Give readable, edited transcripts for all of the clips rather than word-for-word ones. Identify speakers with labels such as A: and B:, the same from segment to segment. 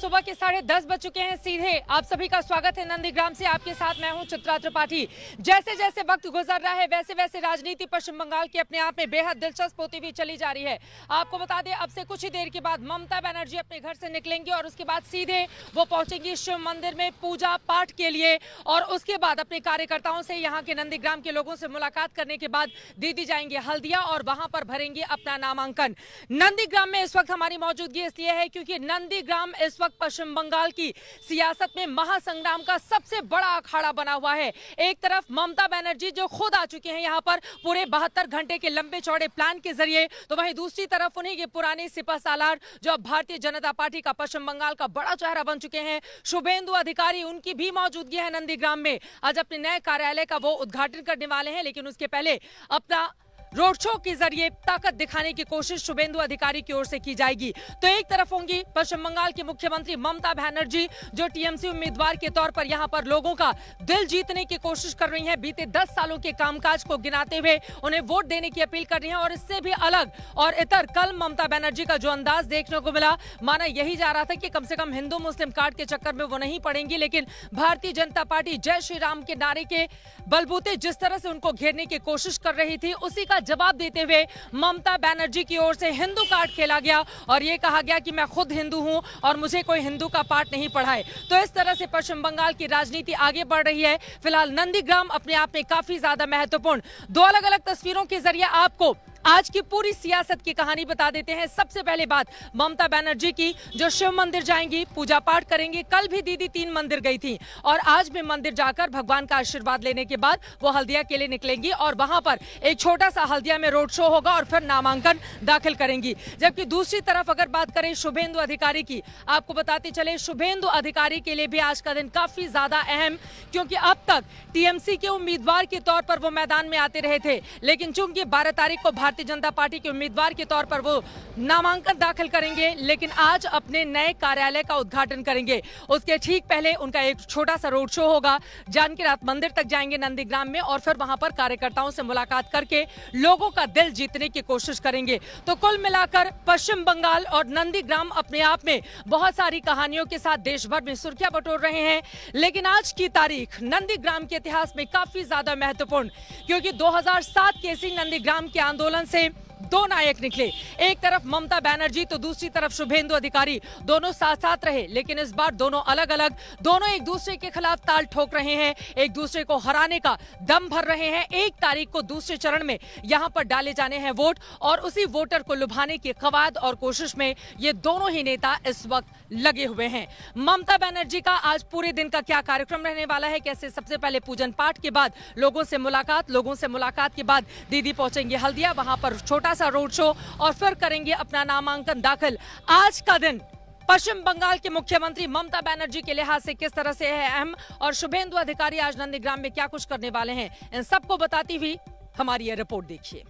A: सुबह के 10:30 बज चुके हैं। सीधे आप सभी का स्वागत है नंदीग्राम से। आपके साथ मैं हूं चित्रा त्रिपाठी। जैसे जैसे वक्त गुजर रहा है वैसे वैसे राजनीति पश्चिम बंगाल की अपने आप में बेहद दिलचस्प होती हुई चली जा रही है। आपको बता दें, अब से कुछ ही देर के बाद ममता बनर्जी अपने घर से निकलेंगी और उसके बाद सीधे वो पहुंचेंगी शिव मंदिर में पूजा पाठ के लिए और उसके बाद अपने कार्यकर्ताओं से, यहाँ के नंदीग्राम के लोगों से मुलाकात करने के बाद दीदी जाएंगे हल्दिया और वहां पर भरेंगे अपना नामांकन। नंदीग्राम में इस वक्त हमारी मौजूदगी इसलिए है क्योंकि नंदीग्राम इस वक्त पश्चिम बंगाल की सियासत में महासंग्राम का सबसे बड़ा अखाड़ा बना हुआ है। एक तरफ ममता बनर्जी जो खुद आ चुके हैं यहाँ पर पूरे 72 घंटे के लंबे चौड़े प्लान के जरिए, तो वहीं दूसरी तरफ उन्हीं के पुराने सिपह सालार जो अब भारतीय जनता पार्टी का पश्चिम बंगाल का बड़ा चेहरा बन चुके हैं, शुभेंदु अधिकारी, उनकी भी मौजूदगी है नंदीग्राम में। आज अपने नए कार्यालय का वो उद्घाटन करने वाले हैं, लेकिन उसके पहले अपना रोड शो के जरिए ताकत दिखाने की कोशिश शुभेंदु अधिकारी की ओर से की जाएगी। तो एक तरफ होंगी पश्चिम बंगाल की मुख्यमंत्री ममता बनर्जी जो टीएमसी उम्मीदवार के तौर पर यहां पर लोगों का दिल जीतने की कोशिश कर रही हैं। बीते 10 सालों के कामकाज को गिनाते हुए उन्हें वोट देने की अपील कर रही हैं। और इससे भी अलग और इतर कल ममता बनर्जी का जो अंदाज देखने को मिला, माना यही जा रहा था कि कम से कम हिंदू मुस्लिम कार्ड के चक्कर में वो नहीं पड़ेंगी, लेकिन भारतीय जनता पार्टी जय श्री राम के नारे के बलबूते जिस तरह से उनको घेरने की कोशिश कर रही थी, उसी का जवाब देते हुए ममता बनर्जी की ओर से हिंदू कार्ड खेला गया और यह कहा गया कि मैं खुद हिंदू हूं और मुझे कोई हिंदू का पाठ नहीं पढ़ाए। तो इस तरह से पश्चिम बंगाल की राजनीति आगे बढ़ रही है। फिलहाल नंदीग्राम अपने आप में काफी ज्यादा महत्वपूर्ण। दो अलग अलग तस्वीरों के जरिए आपको आज की पूरी सियासत की कहानी बता देते हैं। सबसे पहले बात ममता बनर्जी की, जो शिव मंदिर जाएंगी, पूजा पाठ करेंगी। कल भी दीदी 3 मंदिर गई थी और आज भी मंदिर जाकर भगवान का आशीर्वाद लेने के बाद वो हल्दिया के लिए निकलेंगी और वहां पर एक छोटा सा हल्दिया में रोड शो होगा और फिर नामांकन दाखिल करेंगी। जबकि दूसरी तरफ अगर बात करें शुभेंदु अधिकारी की, आपको बताते चले शुभेंदु अधिकारी के लिए भी आज का दिन काफी ज्यादा अहम, क्योंकि अब तक टीएमसी के उम्मीदवार के तौर पर वो मैदान में आते रहे थे, लेकिन चूंकि 12 तारीख को भारतीय जनता पार्टी के उम्मीदवार के तौर पर वो नामांकन दाखिल करेंगे, लेकिन आज अपने नए कार्यालय का उद्घाटन करेंगे। उसके ठीक पहले उनका एक छोटा सा रोड शो होगा। जानकी रात मंदिर तक जाएंगे नंदीग्राम में और फिर वहां पर कार्यकर्ताओं से मुलाकात करके लोगों का दिल जीतने की कोशिश करेंगे। तो कुल मिलाकर पश्चिम बंगाल और नंदीग्राम अपने आप में बहुत सारी कहानियों के साथ देश भर में सुर्खियां बटोर रहे हैं। लेकिन आज की तारीख नंदीग्राम के इतिहास में काफी ज्यादा महत्वपूर्ण, क्योंकि 2007 के इसी नंदीग्राम के आंदोलन से 2 नायक निकले। एक तरफ ममता बनर्जी तो दूसरी तरफ शुभेंदु अधिकारी, दोनों साथ साथ रहे, लेकिन इस बार दोनों अलग अलग, दोनों एक दूसरे के खिलाफ ताल ठोक रहे हैं, एक दूसरे को हराने का दम भर रहे हैं। 1 तारीख को दूसरे चरण में यहां पर डाले जाने हैं वोट और उसी वोटर को लुभाने की कवायद और कोशिश में ये दोनों ही नेता इस वक्त लगे हुए हैं। ममता बनर्जी का आज पूरे दिन का क्या कार्यक्रम रहने वाला है, कैसे सबसे पहले पूजन पाठ के बाद लोगों से मुलाकात के बाद दीदी पहुंचेंगे हल्दिया, वहां पर छोटा सा रोड शो और फिर करेंगे अपना नामांकन दाखिल। आज का दिन पश्चिम बंगाल के मुख्यमंत्री ममता बनर्जी के लिहाज से किस तरह से है अहम और शुभेंदु अधिकारी आज नंदीग्राम में क्या कुछ करने वाले हैं, इन सबको बताती हुई हमारी ये रिपोर्ट देखिए।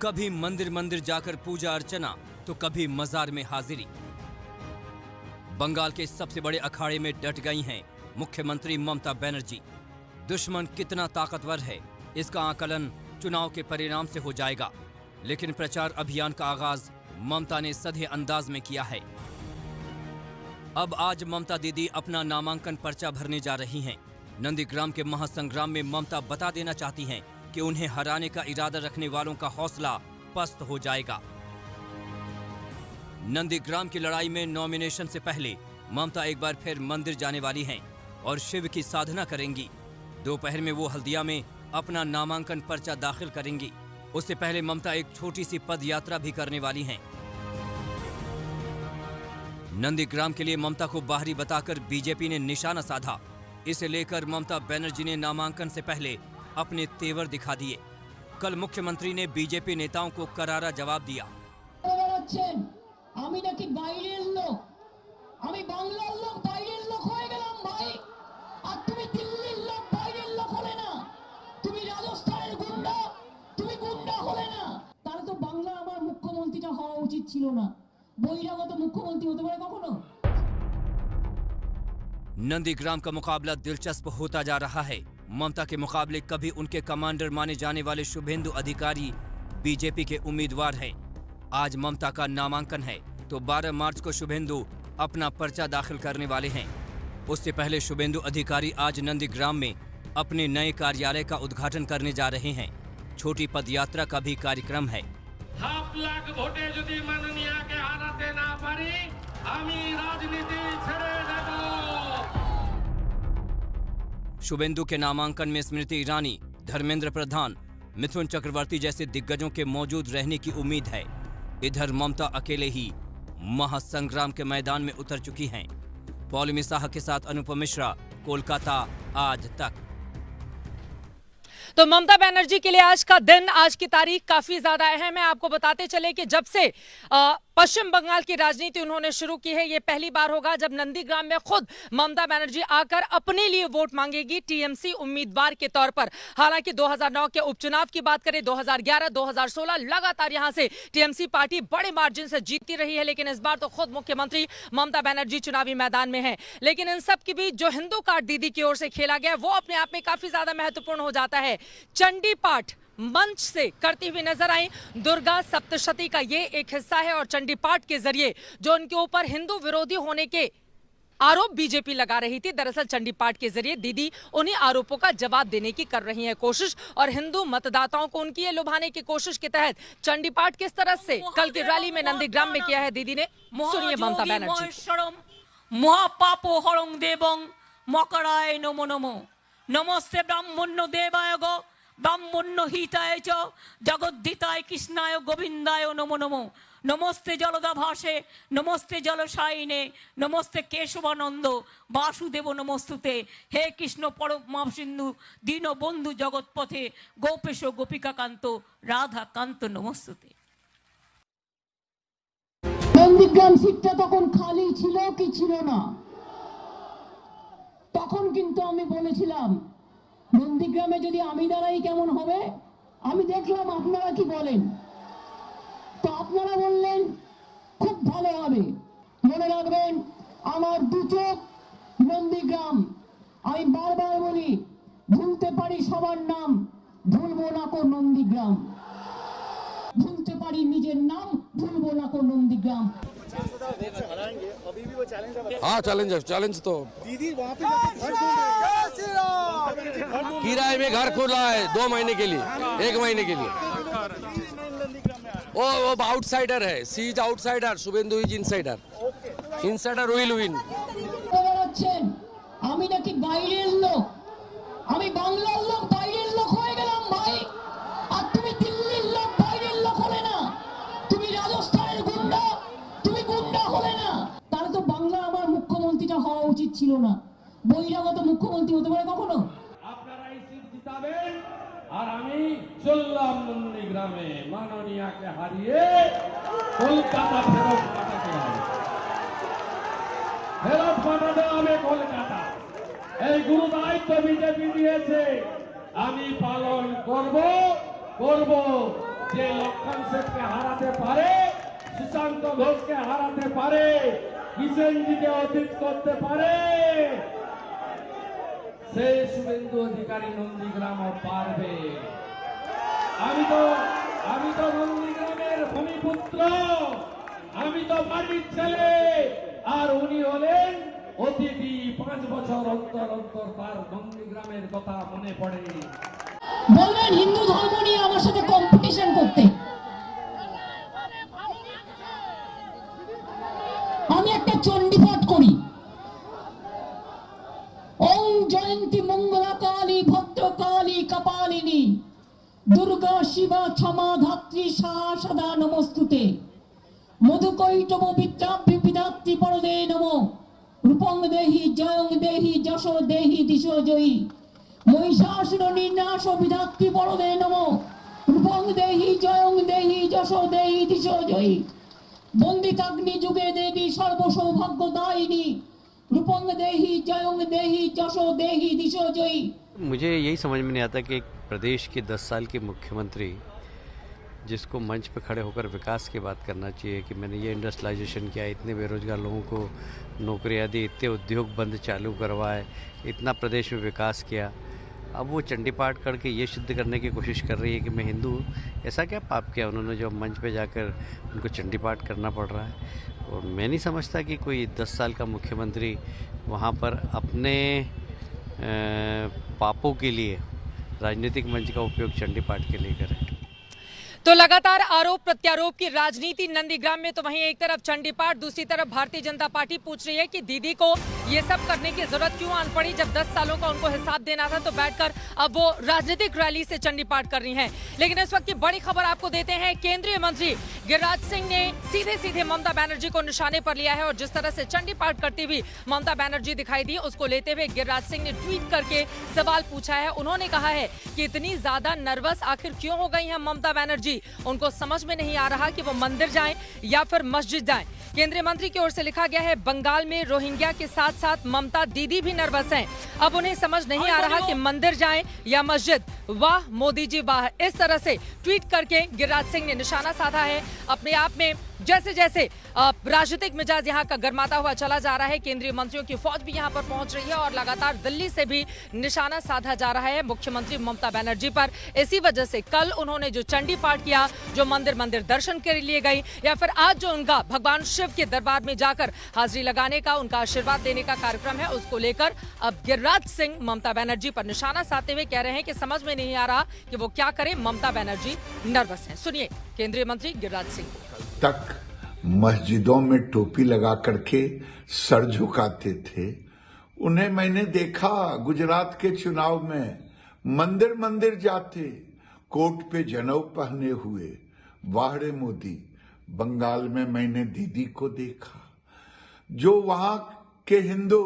B: कभी मंदिर मंदिर जाकर पूजा अर्चना तो कभी मजार में हाजिरी। बंगाल के सबसे बड़े अखाड़े में डट गई हैं मुख्यमंत्री ममता बनर्जी। दुश्मन कितना ताकतवर है इसका आकलन चुनाव के परिणाम से हो जाएगा, लेकिन प्रचार अभियान का आगाज ममता ने सधे अंदाज में किया है। अब आज ममता दीदी अपना नामांकन पर्चा भरने जा रही हैं। नंदीग्राम के महासंग्राम में ममता बता देना चाहती हैं कि उन्हें हराने का इरादा रखने वालों का हौसला पस्त हो जाएगा। नंदीग्राम की लड़ाई में नॉमिनेशन से पहले ममता एक बार फिर मंदिर जाने वाली हैं और शिव की साधना करेंगी। दोपहर में वो हल्दिया में अपना नामांकन पर्चा दाखिल करेंगी। उससे पहले ममता एक छोटी सी पद यात्रा भी करने वाली हैं। नंदीग्राम के लिए ममता को बाहरी बताकर बीजेपी ने निशाना साधा। इसे लेकर ममता बनर्जी ने नामांकन से पहले अपने तेवर दिखा दिए। कल मुख्यमंत्री ने बीजेपी नेताओं को करारा जवाब दिया। नंदीग्राम का मुकाबला दिलचस्प होता जा रहा है। ममता के मुकाबले कभी उनके कमांडर माने जाने वाले शुभेंदु अधिकारी बीजेपी के उम्मीदवार हैं। आज ममता का नामांकन है तो 12 मार्च को शुभेंदु अपना पर्चा दाखिल करने वाले हैं। उससे पहले शुभेंदु अधिकारी आज नंदीग्राम में अपने नए कार्यालय का उद्घाटन करने जा रहे हैं। छोटी पदयात्रा का भी कार्यक्रम है।
C: 7 लाख ভোটে যদি মাননীয়াকে হারাতে না পারি আমি রাজনীতি ছেড়ে দেব।
B: शुभेंदु के नामांकन में स्मृति ईरानी, धर्मेंद्र प्रधान, मिथुन चक्रवर्ती जैसे दिग्गजों के मौजूद रहने की उम्मीद है। इधर ममता अकेले ही महासंग्राम के मैदान में उतर चुकी हैं। पौलमी साह के साथ अनुपम मिश्रा, कोलकाता आज तक।
A: तो ममता बनर्जी के लिए आज का दिन, आज की तारीख काफी ज्यादा अहम है। आपको बताते चले कि जब से पश्चिम बंगाल की राजनीति उन्होंने शुरू की है, ये पहली बार होगा जब नंदीग्राम में खुद ममता बनर्जी आकर अपने लिए वोट मांगेगी टीएमसी उम्मीदवार के तौर पर। हालांकि 2009 के उपचुनाव की बात करें, 2011, 2016 लगातार यहां से टीएमसी पार्टी बड़े मार्जिन से जीतती रही है, लेकिन इस बार तो खुद मुख्यमंत्री ममता बनर्जी चुनावी मैदान में है। लेकिन इन सब के बीच जो हिंदू कार्ड दीदी की ओर से खेला गया वो अपने आप में काफी ज्यादा महत्वपूर्ण हो जाता है। चंडी पाठ मंच से करती हुई नजर आई। दुर्गा सप्तशती का ये एक हिस्सा है और चंडी पाठ के जरिए जो उनके ऊपर हिंदू विरोधी होने के आरोप बीजेपी लगा रही थी, दरअसल चंडी पाठ के जरिए दीदी उन्हीं आरोपों का जवाब देने की कर रही है कोशिश और हिंदू मतदाताओं को उनकी ये लुभाने की कोशिश के तहत चंडी पाठ किस तरह से कल की रैली में नंदीग्राम में किया है दीदी ने, सुनिए ममता बनर्जी।
D: महापापो हरं देवं मकराय नमो नमो नमस्ते ब्राह्मण्य देवाय गो ब्राह्मण्य हिताय च जगद्धिताय कृष्णाय गोविंदाय नमो नमो नमस्ते जलदा भाषे नमस्ते जलशायिने नमस्ते केशवानंद वासुदेव नमस्तुते हे कृष्ण परम सिंधु दीन बंधु जगतपथे गोपेश गोपिका कांत राधा कांत नमस्तुते।
E: নন্দীগ্রাম সিটটা তখন খালি ছিল কি ছিল না? তখন কিন্তু আমি বলেছিলাম নন্দীগ্রামে যদি আমি দাঁড়াই কেমন হবে। আমি দেখলাম আপনারা কি বলেন, তো আপনারা বললেন খুব ভালো হবে। মনে রাখবেন আমার দু চোখ নন্দীগ্রাম। আমি বারবার বলি ভুলতে পারি সবার নাম, ভুলবো না কো নন্দীগ্রাম। ভুলতে পারি নিজের নাম, ভুলবো না কো নন্দীগ্রাম।
F: हाँ चैलेंज तो
G: दीदी वहाँ पे घर
F: किराए में घर खोला है 2 महीने के लिए, 1 महीने के लिए। वो आउटसाइडर है, she is outsider, Shubhendu is insider. Insider will win.
E: আমি নাকি বাইরের লোক, আমি বাংলার লোক বাইরের লোক হয়ে গেলাম ভাই। আর তুমি দিল্লির লোক বাইরের লোক হলে না, তুমি রাজস্থানের গুন্ডা, তুমি গুন্ডা হলে না। তাহলে তো বাংলা আমার মুখ্যমন্ত্রীটা হওয়া উচিত ছিল না। বহিরাগত মুখ্যমন্ত্রী হতে পারে কখনো?
C: আপনারাই সিট জিতাবেন আর আমি চললাম নন্দীগ্রামে মাননীয়াকে হারিয়ে কলকাতা ফেরত পাঠাতে হবে। ফেরত পাঠাতে হবে কলকাতা। এই গুরু দায়িত্ব বিজেপি দিয়েছে, আমি পালন করব। যে লক্ষণ সেনকে হারাতে পারে, সুশান্ত ঘোষকে হারাতে পারে, কিষেনজিকে অতীত করতে পারে, সেই শুভেন্দু অধিকারী নন্দীগ্রামও পারবে। আমি তো নন্দীগ্রামের ভূমিপুত্র, আমি তো মাটির ছেলে। আর উনি হলেন অতিথি, 5 বছর অন্তর অন্তর তার নন্দীগ্রামের কথা মনে পড়ে।
E: বলবেন হিন্দু ধর্ম নিয়ে আমার সাথে কম্পিটিশন করতে। আমি একটা চণ্ডীপাঠ করি, ওং জয়ন্তী মঙ্গলা কালী ভদ্রকালী কপালিনী দুর্গা শিবা ক্ষমা ধাত্রী সাহা সদা নমস্তুতে মধুকৈটব বিদ্যাভ্যি বিধাত্রী পরদে নমো রূপং দেহি জয়ং দেহি যশো দেহি দিশো জয়ী মহিষাসুর নির্নাশ বিধাত্রী পরদে নমো রূপং দেহি জয়ং দেহি যশো দেহি দিশো জয়ী বন্দিতাগ্নি যুগে দেবী সর্ব সৌভাগ্য দায়িনী रूपंग देही जयंग देही जशो देही दिशो जयी।
H: मुझे यही समझ में नहीं आता कि एक प्रदेश के 10 साल के मुख्यमंत्री जिसको मंच पर खड़े होकर विकास की बात करना चाहिए कि मैंने ये इंडस्ट्रियलाइजेशन किया, इतने बेरोजगार लोगों को नौकरियां दी, इतने उद्योग बंद चालू करवाए, इतना प्रदेश में विकास किया, अब वो चंडी पाठ करके ये सिद्ध करने की कोशिश कर रही है कि मैं हिंदू हूँ। ऐसा क्या पाप किया उन्होंने जो मंच पे जाकर उनको चंडी पाठ करना पड़ रहा है। और मैं नहीं समझता कि कोई 10 साल का मुख्यमंत्री वहाँ पर अपने पापों के लिए राजनीतिक मंच का उपयोग चंडी पाठ के लिए करे।
A: तो लगातार आरोप प्रत्यारोप की राजनीति नंदीग्राम में। तो वहीं एक तरफ चंडी पाठ, दूसरी तरफ भारतीय जनता पार्टी पूछ रही है कि दीदी को ये सब करने की जरूरत क्यों आन पड़ी, जब 10 सालों का उनको हिसाब देना था तो बैठकर अब वो राजनीतिक रैली से चंडी पाठ कर रही हैं। लेकिन इस वक्त की बड़ी खबर आपको देते हैं। केंद्रीय मंत्री गिरिराज सिंह ने सीधे ममता बनर्जी को निशाने पर लिया है और जिस तरह से चंडी पाठ करती हुई ममता बनर्जी दिखाई दी, उसको लेते हुए गिरिराज सिंह ने ट्वीट करके सवाल पूछा है। उन्होंने कहा है कि इतनी ज्यादा नर्वस आखिर क्यों हो गई हैं ममता बनर्जी, उनको समझ में नहीं आ रहा कि वो मंदिर जाएं या फिर मस्जिद जाएं। केंद्रीय मंत्री की ओर से लिखा गया है, बंगाल में रोहिंग्या के साथ साथ ममता दीदी भी नर्वस हैं। अब उन्हें समझ नहीं आ रहा कि मंदिर जाएं या मस्जिद। वाह मोदी जी वाह, इस तरह से ट्वीट करके गिरिराज सिंह ने निशाना साधा है। अपने आप में जैसे जैसे राजनीतिक मिजाज यहाँ का गर्माता हुआ चला जा रहा है, केंद्रीय मंत्रियों की फौज भी यहाँ पर पहुंच रही है और लगातार दिल्ली से भी निशाना साधा जा रहा है मुख्यमंत्री ममता बनर्जी पर। इसी वजह से कल उन्होंने जो चंडी पाठ किया, जो मंदिर दर्शन के लिए गई, या फिर आज जो उनका भगवान शिव के दरबार में जाकर हाजिरी लगाने का, उनका आशीर्वाद देने का कार्यक्रम है, उसको लेकर अब गिरिराज सिंह ममता बनर्जी पर निशाना साधते हुए कह रहे हैं कि समझ में नहीं आ रहा कि वो क्या करे, ममता बनर्जी नर्वस हैं। सुनिए केंद्रीय मंत्री गिरिराज सिंह।
G: तक मस्जिदों में टोपी लगा करके सर झुकाते थे, उन्हें मैंने देखा गुजरात के चुनाव में मंदिर जाते, कोट पे जनेऊ पहने हुए। वाह रे मोदी, बंगाल में मैंने दीदी को देखा, जो वहां के हिंदू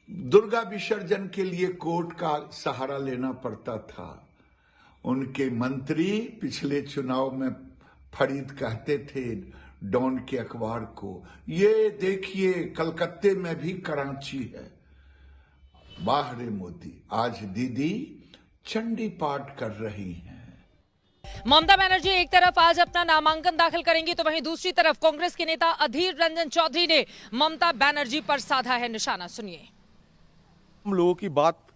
G: दुर्गा विसर्जन के लिए कोर्ट का सहारा लेना पड़ता था। उनके मंत्री पिछले चुनाव में फरीद कहते थे डॉन के अखबार को, ये देखिए कलकत्ते में भी कराची है। वाह रे मोदी, आज दीदी चंडी पाठ कर रही हैं।
A: ममता बनर्जी एक तरफ आज अपना नामांकन दाखिल करेंगी तो वहीं दूसरी तरफ कांग्रेस के नेता अधीर रंजन चौधरी ने ममता बनर्जी पर साधा है निशाना। सुनिए।
I: हम लोगों की बात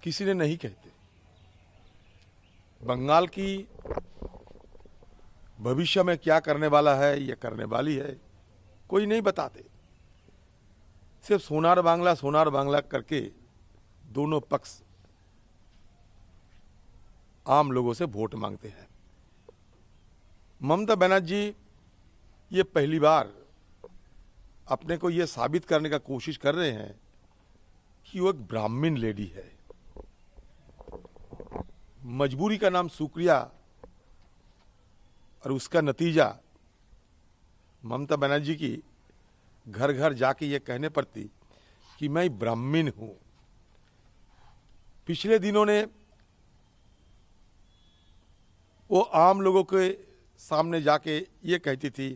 I: किसी ने नहीं कहते। बंगाल की भविष्य में क्या करने वाला है या करने वाली है कोई नहीं बताते। सिर्फ सोनार बांग्ला करके दोनों पक्ष आम लोगों से वोट मांगते हैं। ममता बनर्जी ये पहली बार अपने को ये साबित करने का कोशिश कर रहे हैं कि वो एक ब्राह्मण लेडी है। मजबूरी का नाम सुक्रिया और उसका नतीजा ममता बनर्जी की घर घर जाके ये कहने पर थी कि मैं ब्राह्मण हूं। पिछले दिनों ने वो आम लोगों के सामने जाके ये कहती थी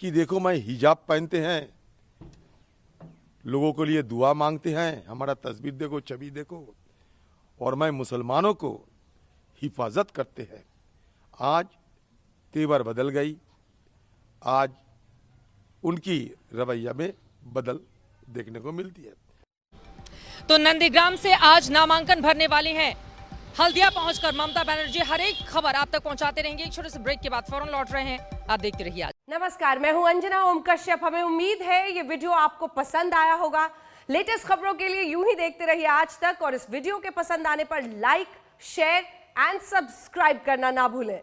I: कि देखो मैं हिजाब पहनते हैं, लोगों के लिए दुआ मांगते हैं, हमारा तस्वीर देखो, छवि देखो, और मैं मुसलमानों को हिफाजत करते हैं। आज तेवर बदल गई, आज उनकी रवैया में बदल देखने को मिलती है।
A: तो नंदीग्राम से आज नामांकन भरने वाली हैं। हल्दिया पहुंचकर ममता बनर्जी हर एक खबर आप तक पहुंचाते रहेंगे। एक छोटे से ब्रेक के बाद फौरन लौट रहे हैं, आप देखते रहिए। आज
J: नमस्कार, मैं हूं अंजना ओम कश्यप। हमें उम्मीद है ये वीडियो आपको पसंद आया होगा। लेटेस्ट खबरों के लिए यूं ही देखते रहिए आज तक, और इस वीडियो के पसंद आने पर लाइक, शेयर एंड सब्सक्राइब करना ना भूलें।